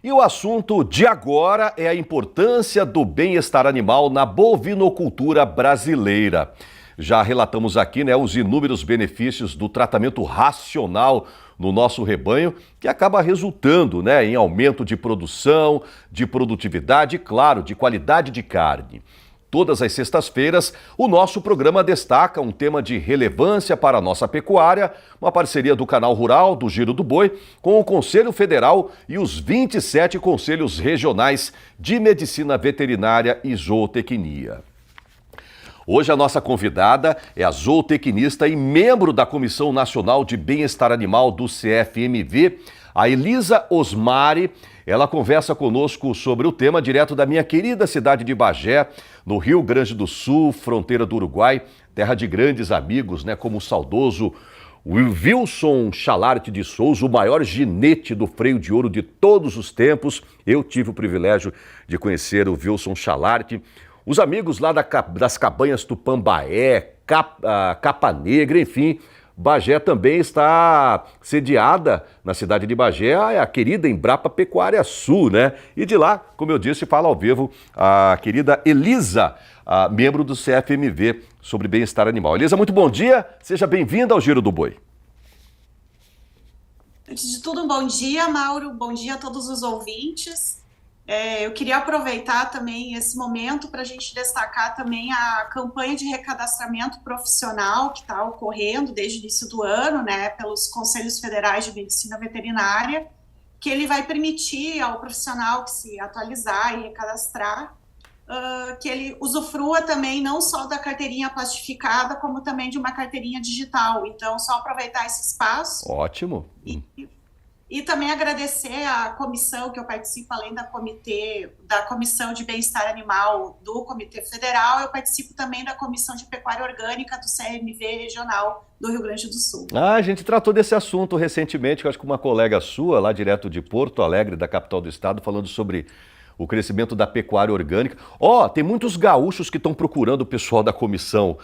E o assunto de agora é a importância do bem-estar animal na bovinocultura brasileira. Já relatamos aqui, os inúmeros benefícios do tratamento racional no nosso rebanho, que acaba resultando, em aumento de produção, de produtividade e, claro, de qualidade de carne. Todas as sextas-feiras, o nosso programa destaca um tema de relevância para a nossa pecuária, uma parceria do Canal Rural, do Giro do Boi, com o Conselho Federal e os 27 conselhos regionais de Medicina Veterinária e Zootecnia. Hoje a nossa convidada é a zootecnista e membro da Comissão Nacional de Bem-Estar Animal do CFMV, a Elisa Osmari. Ela conversa conosco sobre o tema direto da minha querida cidade de Bagé, no Rio Grande do Sul, fronteira do Uruguai, terra de grandes amigos, como o saudoso Wilson Chalarte de Souza, o maior ginete do freio de ouro de todos os tempos. Eu tive o privilégio de conhecer o Wilson Chalarte. Os amigos lá das cabanhas Tupambaé, Capa Negra, enfim. Bagé também está sediada na cidade de Bagé, a querida Embrapa Pecuária Sul, E de lá, como eu disse, fala ao vivo a querida Elisa, membro do CFMV sobre bem-estar animal. Elisa, muito bom dia, seja bem-vinda ao Giro do Boi. Antes de tudo, um bom dia, Mauro, bom dia a todos os ouvintes. Eu queria aproveitar também esse momento para a gente destacar também a campanha de recadastramento profissional que está ocorrendo desde o início do ano, pelos Conselhos Federais de Medicina Veterinária, que ele vai permitir ao profissional que se atualizar e recadastrar, que ele usufrua também não só da carteirinha plastificada, como também de uma carteirinha digital. Então, só aproveitar esse espaço. Ótimo. E também agradecer a comissão que eu participo, além da Comissão de Bem-Estar Animal do Comitê Federal, eu participo também da Comissão de Pecuária Orgânica do CMV Regional do Rio Grande do Sul. A gente tratou desse assunto recentemente, eu acho que uma colega sua, lá direto de Porto Alegre, da capital do estado, falando sobre o crescimento da pecuária orgânica. Tem muitos gaúchos que estão procurando o pessoal da comissão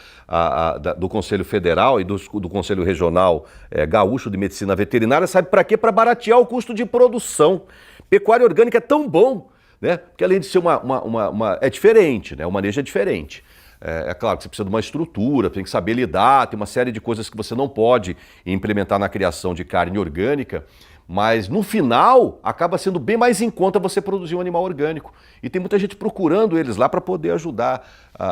do Conselho Federal e do Conselho Regional Gaúcho de Medicina Veterinária, sabe para quê? Para baratear o custo de produção. Pecuária orgânica é tão bom, porque além de ser é diferente, o manejo é diferente. É claro que você precisa de uma estrutura, tem que saber lidar, tem uma série de coisas que você não pode implementar na criação de carne orgânica, mas no final acaba sendo bem mais em conta você produzir um animal orgânico. E tem muita gente procurando eles lá para poder ajudar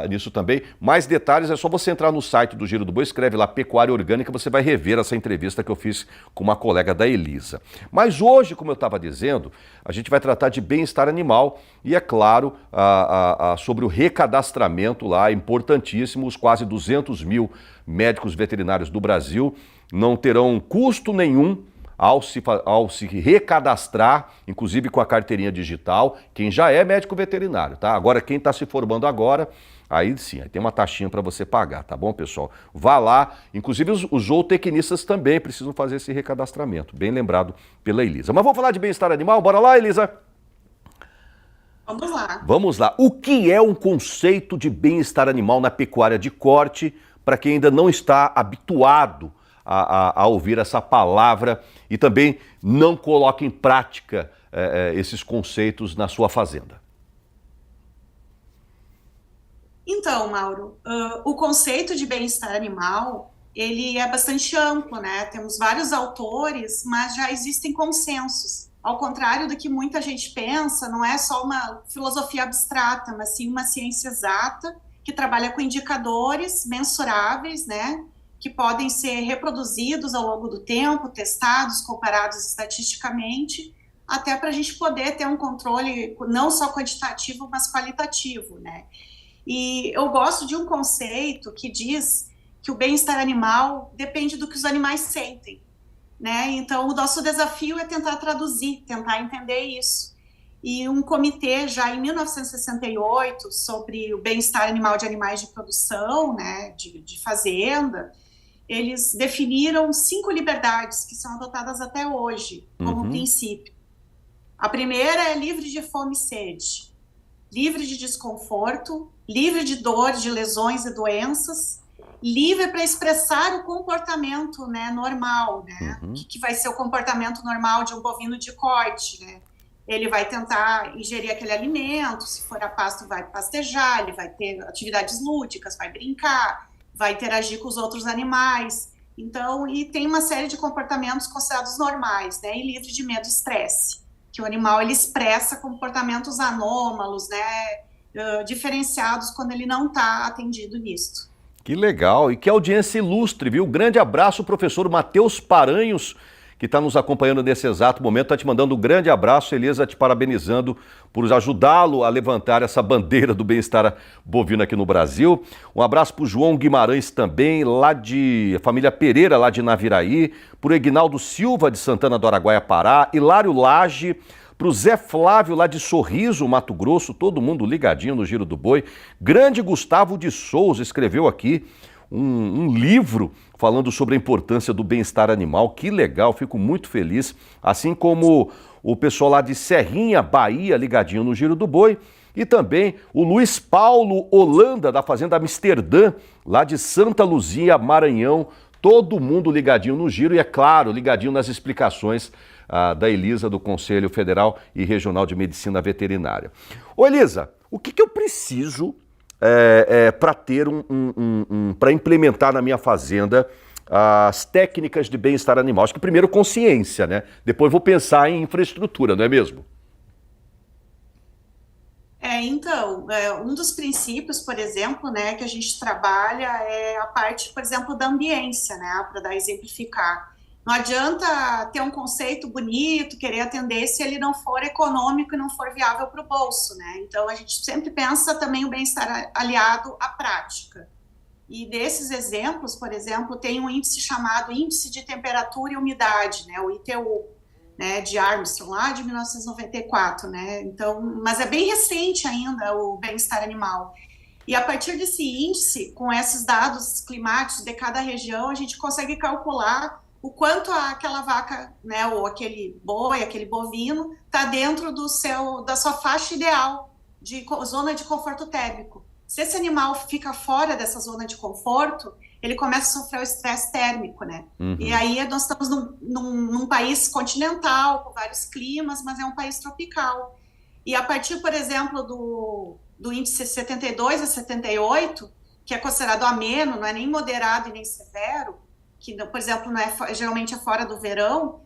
nisso também. Mais detalhes é só você entrar no site do Giro do Boi, escreve lá Pecuária Orgânica, você vai rever essa entrevista que eu fiz com uma colega da Elisa. Mas hoje, como eu estava dizendo, a gente vai tratar de bem-estar animal e, é claro, sobre o recadastramento lá, importantíssimo. Os quase 200 mil médicos veterinários do Brasil não terão custo nenhum ao se recadastrar, inclusive com a carteirinha digital, quem já é médico veterinário, tá? Agora, quem está se formando agora, aí sim, aí tem uma taxinha para você pagar, tá bom, pessoal? Vá lá, inclusive os zootecnistas também precisam fazer esse recadastramento, bem lembrado pela Elisa. Mas vamos falar de bem-estar animal? Bora lá, Elisa? Vamos lá. Vamos lá. O que é um conceito de bem-estar animal na pecuária de corte, para quem ainda não está habituado a ouvir essa palavra e também não coloca em prática esses conceitos na sua fazenda? Então, Mauro, o conceito de bem-estar animal, ele é bastante amplo, Temos vários autores, mas já existem consensos. Ao contrário do que muita gente pensa, não é só uma filosofia abstrata, mas sim uma ciência exata que trabalha com indicadores mensuráveis, que podem ser reproduzidos ao longo do tempo, testados, comparados estatisticamente, até para a gente poder ter um controle não só quantitativo, mas qualitativo, E eu gosto de um conceito que diz que o bem-estar animal depende do que os animais sentem, Então, o nosso desafio é tentar traduzir, tentar entender isso. E um comitê, já em 1968, sobre o bem-estar animal de animais de produção, de fazenda, eles definiram 5 liberdades que são adotadas até hoje como princípio. A primeira é livre de fome e sede, livre de desconforto, livre de dor, de lesões e doenças, livre para expressar o comportamento normal, O que vai ser o comportamento normal de um bovino de corte, ele vai tentar ingerir aquele alimento, se for a pasto vai pastejar, ele vai ter atividades lúdicas, vai brincar, vai interagir com os outros animais. Então, e tem uma série de comportamentos considerados normais, né, e livres de medo e estresse, que o animal ele expressa comportamentos anômalos, né, diferenciados quando ele não está atendido nisso. Que legal, e que audiência ilustre, viu? Grande abraço, professor Matheus Paranhos, que está nos acompanhando nesse exato momento, está te mandando um grande abraço, Elisa, te parabenizando por ajudá-lo a levantar essa bandeira do bem-estar bovino aqui no Brasil. Um abraço para o João Guimarães também, lá de família Pereira, lá de Naviraí, para o Egnaldo Silva, de Santana do Araguaia, Pará, Hilário Lage, para o Zé Flávio, lá de Sorriso, Mato Grosso, todo mundo ligadinho no Giro do Boi. Grande Gustavo de Souza escreveu aqui um livro falando sobre a importância do bem-estar animal. Que legal, fico muito feliz. Assim como o pessoal lá de Serrinha, Bahia, ligadinho no Giro do Boi. E também o Luiz Paulo Holanda, da Fazenda Amsterdã, lá de Santa Luzia, Maranhão. Todo mundo ligadinho no Giro e, é claro, ligadinho nas explicações da Elisa, do Conselho Federal e Regional de Medicina Veterinária. Ô Elisa, o que eu preciso para ter para implementar na minha fazenda as técnicas de bem-estar animal? Acho que primeiro consciência, né? Depois vou pensar em infraestrutura, não é mesmo? Então, um dos princípios, por exemplo, né, que a gente trabalha é a parte, por exemplo, da ambiência, né, para exemplificar. Não adianta ter um conceito bonito, querer atender se ele não for econômico e não for viável para o bolso, né? Então, a gente sempre pensa também o bem-estar aliado à prática. E desses exemplos, por exemplo, tem um índice chamado Índice de Temperatura e Umidade, né, o ITU, né, de Armstrong, lá de 1994, né? Então, mas é bem recente ainda o bem-estar animal. E a partir desse índice, com esses dados climáticos de cada região, a gente consegue calcular o quanto aquela vaca, né, ou aquele boi, aquele bovino, está dentro da sua faixa ideal de zona de conforto térmico. Se esse animal fica fora dessa zona de conforto, ele começa a sofrer o estresse térmico, né? Uhum. E aí nós estamos num país continental, com vários climas, mas é um país tropical. E a partir, por exemplo, do índice 72 a 78, que é considerado ameno, não é nem moderado e nem severo, que, por exemplo, geralmente é fora do verão,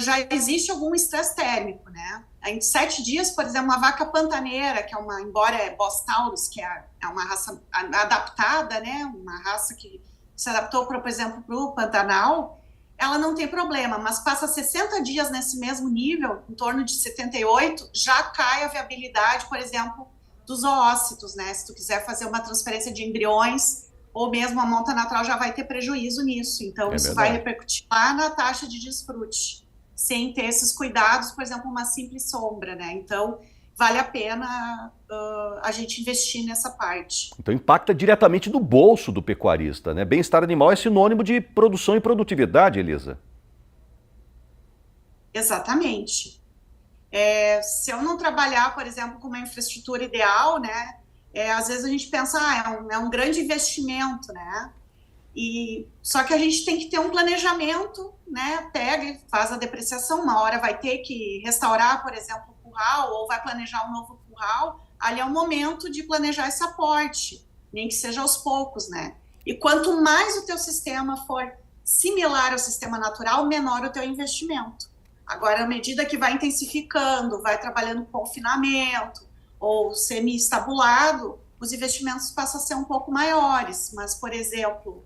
já existe algum estresse térmico, né? Em 7 dias, por exemplo, uma vaca pantaneira, que embora é Bos Taurus, que é uma raça adaptada, né? Uma raça que se adaptou, por exemplo, para o Pantanal, ela não tem problema, mas passa 60 dias nesse mesmo nível, em torno de 78, já cai a viabilidade, por exemplo, dos oócitos, né? Se tu quiser fazer uma transferência de embriões, ou mesmo a monta natural já vai ter prejuízo nisso. Então, isso vai repercutir lá na taxa de desfrute, sem ter esses cuidados, por exemplo, uma simples sombra, né? Então, vale a pena a gente investir nessa parte. Então, impacta diretamente no bolso do pecuarista, né? Bem-estar animal é sinônimo de produção e produtividade, Elisa. Exatamente. Se eu não trabalhar, por exemplo, com uma infraestrutura ideal, né? Às vezes a gente pensa, é um grande investimento, né? Só que a gente tem que ter um planejamento, né? Pega e faz a depreciação, uma hora vai ter que restaurar, por exemplo, o curral, ou vai planejar um novo curral, ali é o momento de planejar esse aporte, nem que seja aos poucos, né? E quanto mais o teu sistema for similar ao sistema natural, menor o teu investimento. Agora, à medida que vai intensificando, vai trabalhando com confinamento, ou semi-estabulado, os investimentos passam a ser um pouco maiores. Mas, por exemplo,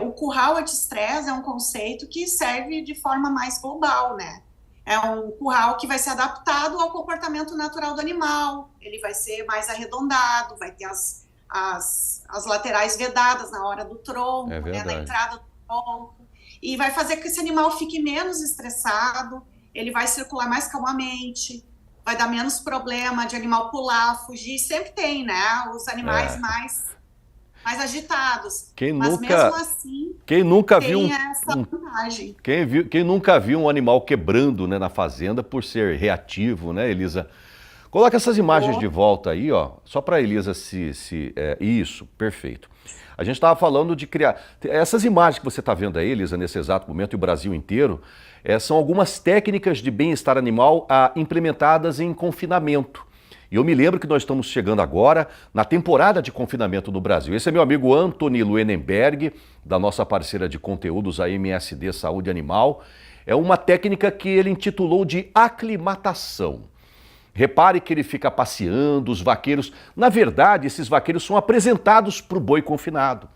o curral anti-estresse é um conceito que serve de forma mais global, né? É um curral que vai ser adaptado ao comportamento natural do animal, ele vai ser mais arredondado, vai ter as laterais vedadas na hora do tronco, né, na entrada do tronco, e vai fazer que esse animal fique menos estressado, ele vai circular mais calmamente, vai dar menos problema de animal pular, fugir, sempre tem, né? Os animais mais agitados. Mas mesmo assim, quem nunca viu essa vantagem. Quem nunca viu um animal quebrando, né, na fazenda por ser reativo, né, Elisa? Coloca essas imagens de volta aí, ó, só para a Elisa isso, perfeito. A gente estava falando de criar... Essas imagens que você está vendo aí, Elisa, nesse exato momento, e o Brasil inteiro, são algumas técnicas de bem-estar animal implementadas em confinamento. E eu me lembro que nós estamos chegando agora na temporada de confinamento no Brasil. Esse é meu amigo Anthony Luenenberg, da nossa parceira de conteúdos, a MSD Saúde Animal. É uma técnica que ele intitulou de aclimatação. Repare que ele fica passeando, os vaqueiros... Na verdade, esses vaqueiros são apresentados para o boi confinado.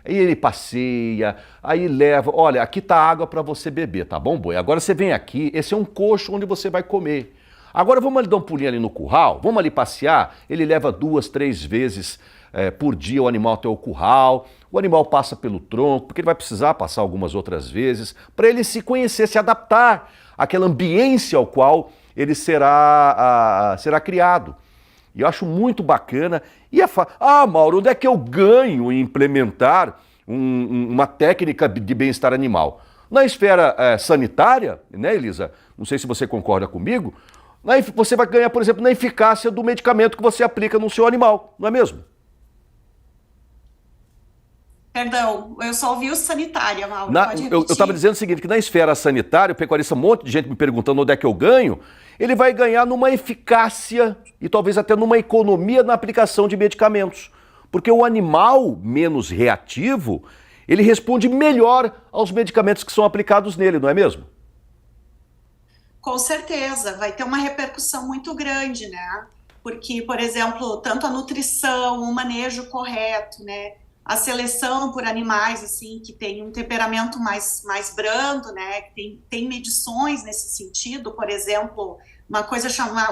Aí ele passeia, aí leva... Olha, aqui está água para você beber, tá bom, boi? Agora você vem aqui, esse é um coxo onde você vai comer. Agora vamos ali dar um pulinho ali no curral, vamos ali passear. Ele leva 2, 3 vezes por dia o animal até o curral. O animal passa pelo tronco, porque ele vai precisar passar algumas outras vezes, para ele se conhecer, se adaptar àquela ambiência ao qual ele será criado. E eu acho muito bacana. E Mauro, onde é que eu ganho em implementar uma técnica de bem-estar animal? Na esfera sanitária, né, Elisa? Não sei se você concorda comigo. Você vai ganhar, por exemplo, na eficácia do medicamento que você aplica no seu animal, não é mesmo? Perdão, eu só ouvi o sanitária, Mauro. Eu estava dizendo o seguinte, que na esfera sanitária, o pecuarista, um monte de gente me perguntando onde é que eu ganho, ele vai ganhar numa eficácia e talvez até numa economia na aplicação de medicamentos. Porque o animal menos reativo, ele responde melhor aos medicamentos que são aplicados nele, não é mesmo? Com certeza, vai ter uma repercussão muito grande, né? Porque, por exemplo, tanto a nutrição, o manejo correto, né? A seleção por animais, assim, que tem um temperamento mais brando, né? Tem medições nesse sentido, por exemplo,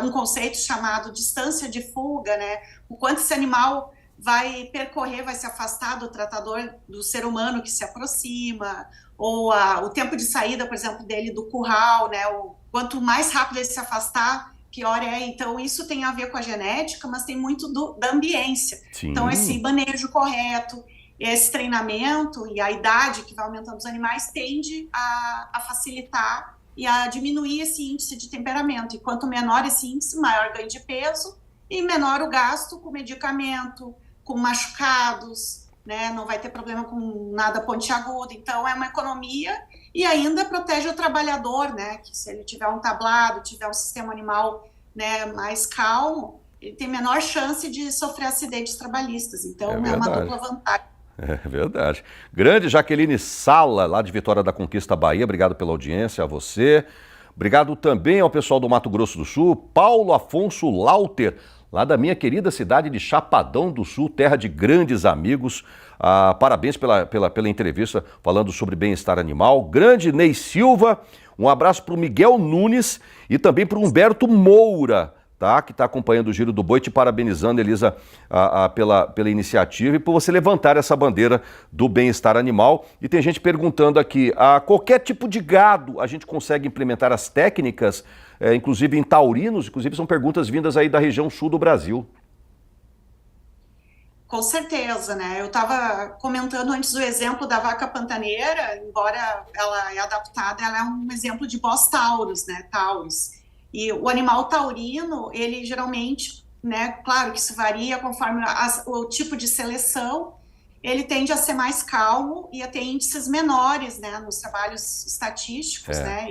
um conceito chamado distância de fuga, né? O quanto esse animal vai percorrer, vai se afastar do tratador, do ser humano que se aproxima, ou o tempo de saída, por exemplo, dele do curral, né? Quanto mais rápido ele se afastar, pior é. Então, isso tem a ver com a genética, mas tem muito da ambiência. Sim. Então, esse manejo correto, esse treinamento e a idade que vai aumentando os animais tende a facilitar e a diminuir esse índice de temperamento. E quanto menor esse índice, maior ganho de peso e menor o gasto com medicamento, com machucados, né? Não vai ter problema com nada pontiagudo. Então, é uma economia e ainda protege o trabalhador, né? Que se ele tiver um tablado, tiver um sistema animal, né, mais calmo, ele tem menor chance de sofrer acidentes trabalhistas. Então, é uma dupla vantagem. É verdade. Grande Jaqueline Sala, lá de Vitória da Conquista, Bahia. Obrigado pela audiência, a você. Obrigado também ao pessoal do Mato Grosso do Sul. Paulo Afonso Lauter, lá da minha querida cidade de Chapadão do Sul, terra de grandes amigos. Parabéns pela entrevista falando sobre bem-estar animal. Grande Ney Silva, um abraço para o Miguel Nunes e também para o Humberto Moura, tá? Que está acompanhando o Giro do Boi, te parabenizando, Elisa, pela iniciativa e por você levantar essa bandeira do bem-estar animal. E tem gente perguntando aqui, qualquer tipo de gado a gente consegue implementar as técnicas, inclusive em taurinos, inclusive são perguntas vindas aí da região sul do Brasil. Com certeza, né? Eu estava comentando antes o exemplo da vaca pantaneira, embora ela é adaptada, ela é um exemplo de bós tauros, né? Tauros. E o animal taurino, ele geralmente, né? Claro que isso varia conforme o tipo de seleção, ele tende a ser mais calmo e a ter índices menores, né? Nos trabalhos estatísticos, né?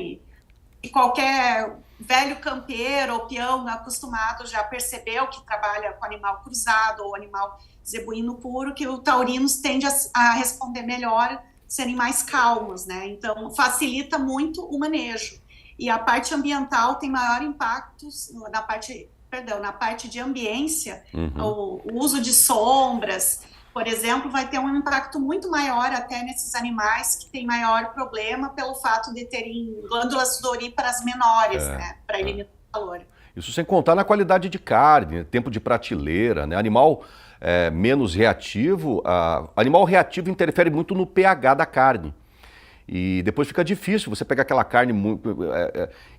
E qualquer velho campeiro ou peão acostumado já percebeu que trabalha com animal cruzado ou animal zebuíno puro, que o taurinos tende a responder melhor, serem mais calmos, né? Então, facilita muito o manejo. E a parte ambiental tem maior impacto na parte de ambiência, o uso de sombras, por exemplo, vai ter um impacto muito maior até nesses animais que têm maior problema pelo fato de terem glândulas sudoríparas menores, né, para eliminar o calor. Isso sem contar na qualidade de carne, tempo de prateleira, né? Animal menos reativo, animal reativo interfere muito no pH da carne. E depois fica difícil você pegar aquela carne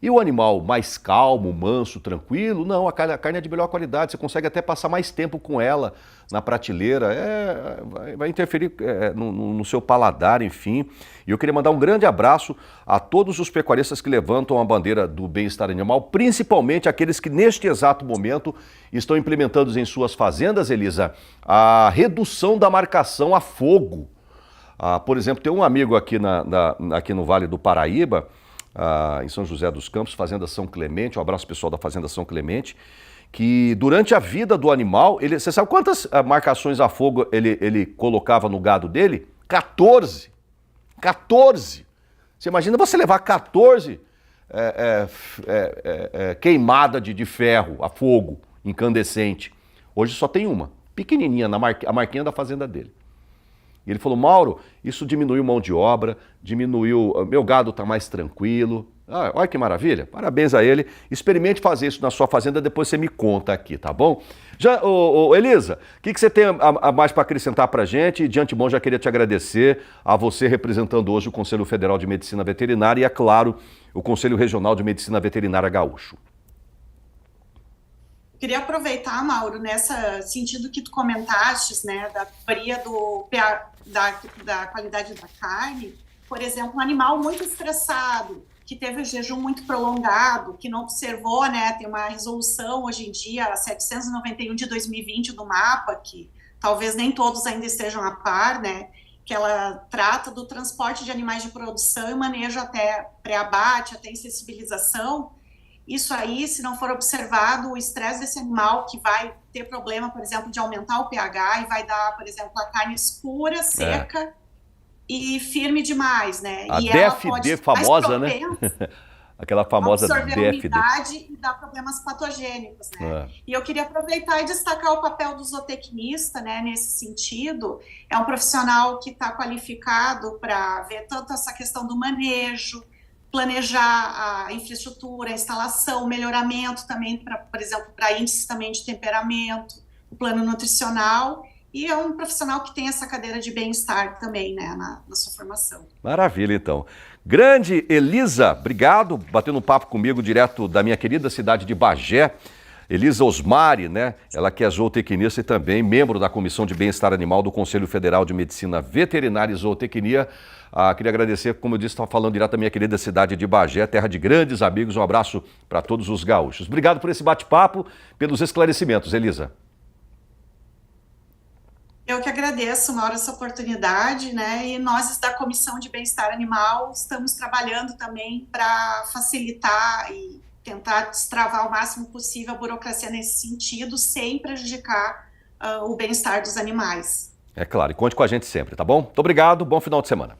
e o animal mais calmo, manso, tranquilo, não, a carne é de melhor qualidade, você consegue até passar mais tempo com ela na prateleira, vai interferir no seu paladar, enfim. E eu queria mandar um grande abraço a todos os pecuaristas que levantam a bandeira do bem-estar animal, principalmente aqueles que neste exato momento estão implementando em suas fazendas, Elisa, a redução da marcação a fogo. Por exemplo, tem um amigo aqui, aqui no Vale do Paraíba, em São José dos Campos, Fazenda São Clemente, um abraço pessoal da Fazenda São Clemente, que durante a vida do animal, você sabe quantas marcações a fogo ele colocava no gado dele? 14! 14! Você imagina você levar 14 queimada de ferro a fogo incandescente. Hoje só tem uma, pequenininha, a marquinha da fazenda dele. E ele falou, Mauro, isso diminuiu mão de obra, meu gado está mais tranquilo. Olha que maravilha, parabéns a ele. Experimente fazer isso na sua fazenda, depois você me conta aqui, tá bom? Elisa, o que você tem a mais para acrescentar para a gente? E de antemão já queria te agradecer a você representando hoje o Conselho Federal de Medicina Veterinária e, é claro, o Conselho Regional de Medicina Veterinária Gaúcho. Queria aproveitar, Mauro, nesse sentido que tu comentaste, né, da melhoria da qualidade da carne. Por exemplo, um animal muito estressado, que teve um jejum muito prolongado, que não observou, né, tem uma resolução hoje em dia, a 791 de 2020 do MAPA, que talvez nem todos ainda estejam a par, né, que ela trata do transporte de animais de produção e manejo até pré-abate, até insensibilização. Isso aí, se não for observado, o estresse desse animal que vai ter problema, por exemplo, de aumentar o pH e vai dar, por exemplo, a carne escura, seca e firme demais, né? A e DFD ela pode famosa, né? Aquela famosa absorver DFD. a umidade e dar problemas patogênicos, né? E eu queria aproveitar e destacar o papel do zootecnista, né, nesse sentido. É um profissional que está qualificado para ver tanto essa questão do manejo, planejar a infraestrutura, a instalação, o melhoramento também, por exemplo, para índices também de temperamento, o plano nutricional, e é um profissional que tem essa cadeira de bem-estar também, né, na sua formação. Maravilha, então. Grande Elisa, obrigado, batendo um papo comigo direto da minha querida cidade de Bagé. Elisa Osmari, né? Ela que é zootecnista e também membro da Comissão de Bem-Estar Animal do Conselho Federal de Medicina Veterinária e Zootecnia. Queria agradecer, como eu disse, estava falando direto da minha querida cidade de Bagé, terra de grandes amigos. Um abraço para todos os gaúchos. Obrigado por esse bate-papo, pelos esclarecimentos, Elisa. Eu que agradeço, Mauro, essa oportunidade, né? E nós da Comissão de Bem-Estar Animal estamos trabalhando também para facilitar e tentar destravar o máximo possível a burocracia nesse sentido, sem prejudicar o bem-estar dos animais. É claro, e conte com a gente sempre, tá bom? Muito obrigado, bom final de semana.